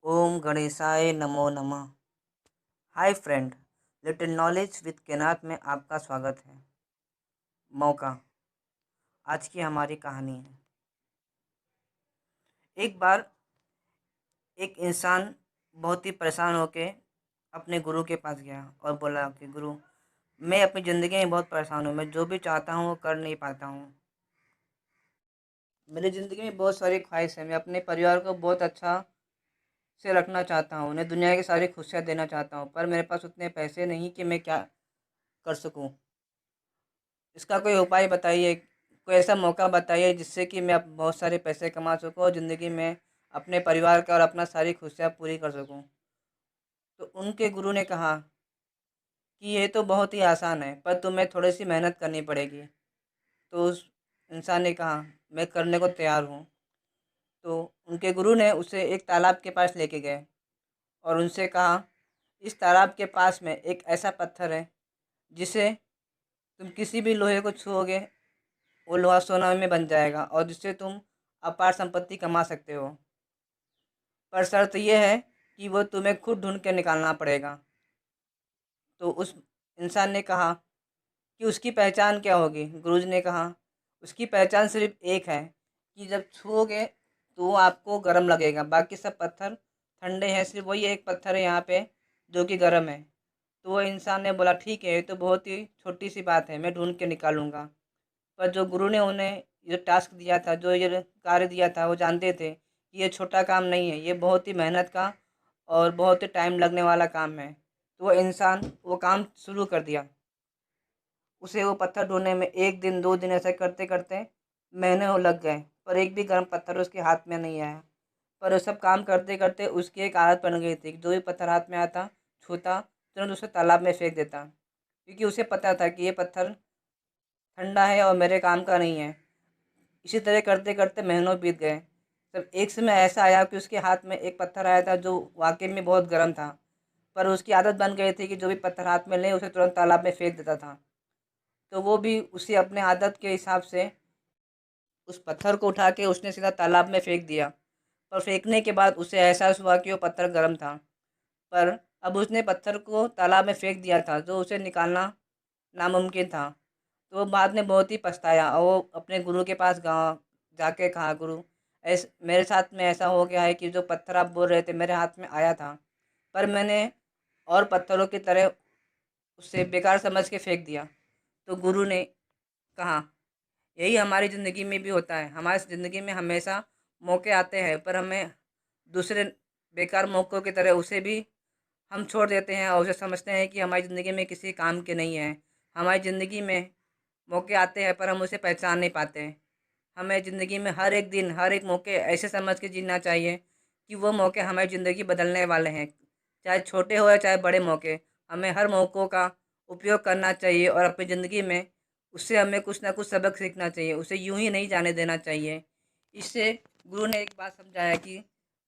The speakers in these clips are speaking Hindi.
ओम गणेशाय नमो नमः। Hi friend, little knowledge with केनात में आपका स्वागत है। मौका। आज की हमारी कहानी है। एक बार एक इंसान बहुत ही परेशान होके अपने गुरु के पास गया और बोला कि गुरु, मैं अपनी ज़िंदगी में बहुत परेशान हूँ। मैं जो भी चाहता हूँ वो कर नहीं पाता हूँ। मेरी ज़िंदगी में बहुत सारी ख्वाहिश है। मैं अपने परिवार को बहुत अच्छा से रखना चाहता हूँ, उन्हें दुनिया की सारी खुशियाँ देना चाहता हूँ, पर मेरे पास उतने पैसे नहीं कि मैं क्या कर सकूँ। इसका कोई उपाय बताइए, कोई ऐसा मौका बताइए जिससे कि मैं बहुत सारे पैसे कमा सकूँ और ज़िंदगी में अपने परिवार का और अपना सारी खुशियाँ पूरी कर सकूँ। तो उनके गुरु ने कहा कि ये तो बहुत ही आसान है, पर तुम्हें थोड़ी सी मेहनत करनी पड़ेगी। तो उस इंसान ने कहा, मैं करने को तैयार हूँ। तो उनके गुरु ने उसे एक तालाब के पास लेके गए और उनसे कहा, इस तालाब के पास में एक ऐसा पत्थर है जिसे तुम किसी भी लोहे को छुओगे वो लोहा सोना में बन जाएगा और जिससे तुम अपार संपत्ति कमा सकते हो। पर शर्त यह है कि वो तुम्हें खुद ढूंढ के निकालना पड़ेगा। तो उस इंसान ने कहा कि उसकी पहचान क्या होगी। गुरुजी ने कहा, उसकी पहचान सिर्फ एक है कि जब छुओगे तो वो आपको गर्म लगेगा, बाकी सब पत्थर ठंडे हैं, सिर्फ वही एक पत्थर है यहाँ पे जो कि गर्म है। तो वो इंसान ने बोला, ठीक है, ये तो बहुत ही छोटी सी बात है, मैं ढूंढ के निकालूंगा। पर जो गुरु ने उन्हें ये टास्क दिया था, जो ये कार्य दिया था, वो जानते थे कि ये छोटा काम नहीं है, ये बहुत ही मेहनत का और बहुत ही टाइम लगने वाला काम है। तो वो इंसान वो काम शुरू कर दिया। उसे वो पत्थर ढूंढने में 1 दिन 2 दिन ऐसे करते करते महीने वो लग गए, पर एक भी गर्म पत्थर उसके हाथ में नहीं आया। पर वो सब काम करते करते उसकी एक आदत बन गई थी कि जो भी पत्थर हाथ में आता, छूता, तुरंत उसे तालाब में फेंक देता, क्योंकि उसे पता था कि ये पत्थर ठंडा है और मेरे काम का नहीं है। इसी तरह करते करते महीनों बीत गए। तब एक समय ऐसा आया कि उसके हाथ में एक पत्थर आया था जो वाकई में बहुत गर्म था, पर उसकी आदत बन गई थी कि जो भी पत्थर हाथ में ले उसे तुरंत तालाब में फेंक देता था। तो वो भी उसी अपने आदत के हिसाब से उस पत्थर को उठा के उसने सीधा तालाब में फेंक दिया। पर फेंकने के बाद उसे एहसास हुआ कि वो पत्थर गर्म था। पर अब उसने पत्थर को तालाब में फेंक दिया था, जो उसे निकालना नामुमकिन था। तो वो बाद में बहुत ही पछताया और वो अपने गुरु के पास जाके कहा, गुरु, मेरे साथ में ऐसा हो गया है कि जो पत्थर आप बोल रहे थे मेरे हाथ में आया था, पर मैंने और पत्थरों की तरह उसे बेकार समझ के फेंक दिया। तो गुरु ने कहा, यही हमारी ज़िंदगी में भी होता है। हमारी ज़िंदगी में हमेशा मौके आते हैं, पर हमें दूसरे बेकार मौक़ों की तरह उसे भी हम छोड़ देते हैं और उसे समझते हैं कि हमारी ज़िंदगी में किसी काम के नहीं है। हमारी ज़िंदगी में मौके आते हैं पर हम उसे पहचान नहीं पाते। हमें ज़िंदगी में हर एक दिन, हर एक मौके ऐसे समझ के जीना चाहिए कि वो मौके हमारी ज़िंदगी बदलने वाले हैं। चाहे छोटे हो या चाहे बड़े मौके, हमें हर मौक़ों का उपयोग करना चाहिए और अपनी ज़िंदगी में उससे हमें कुछ ना कुछ सबक सीखना चाहिए। उसे यूँ ही नहीं जाने देना चाहिए। इससे गुरु ने एक बात समझाया कि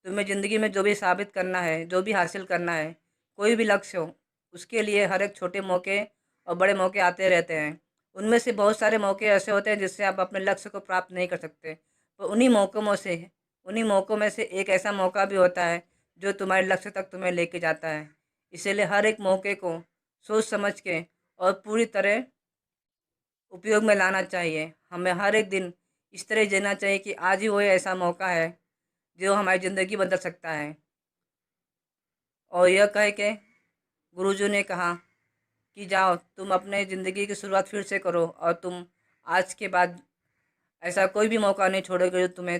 तुम्हें ज़िंदगी में जो भी साबित करना है, जो भी हासिल करना है, कोई भी लक्ष्य हो, उसके लिए हर एक छोटे मौके और बड़े मौके आते रहते हैं। उनमें से बहुत सारे मौके ऐसे होते हैं जिससे आप अपने लक्ष्य को प्राप्त नहीं कर सकते। तो उन्हीं मौक़ों में से एक ऐसा मौका भी होता है जो तुम्हारे लक्ष्य तक तुम्हें लेके जाता है। इसीलिए हर एक मौके को सोच समझ के और पूरी तरह उपयोग में लाना चाहिए। हमें हर एक दिन इस तरह जीना चाहिए कि आज ही वो ऐसा मौका है जो हमारी ज़िंदगी बदल सकता है। और यह कह के गुरुजी ने कहा कि जाओ, तुम अपने ज़िंदगी की शुरुआत फिर से करो और तुम आज के बाद ऐसा कोई भी मौका नहीं छोड़ोगे जो तुम्हें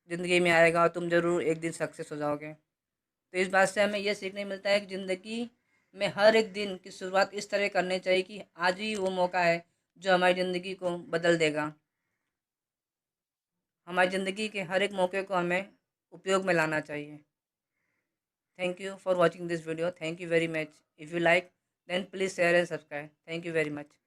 ज़िंदगी में आएगा और तुम ज़रूर एक दिन सक्सेस हो जाओगे। तो इस बात से हमें यह सीखने मिलता है कि ज़िंदगी में हर एक दिन की शुरुआत इस तरह करनी चाहिए कि आज ही वो मौका है जो हमारी ज़िंदगी को बदल देगा। हमारी ज़िंदगी के हर एक मौके को हमें उपयोग में लाना चाहिए। Thank you for watching this video. Thank you very much. If you like, then please share and subscribe. Thank you very much.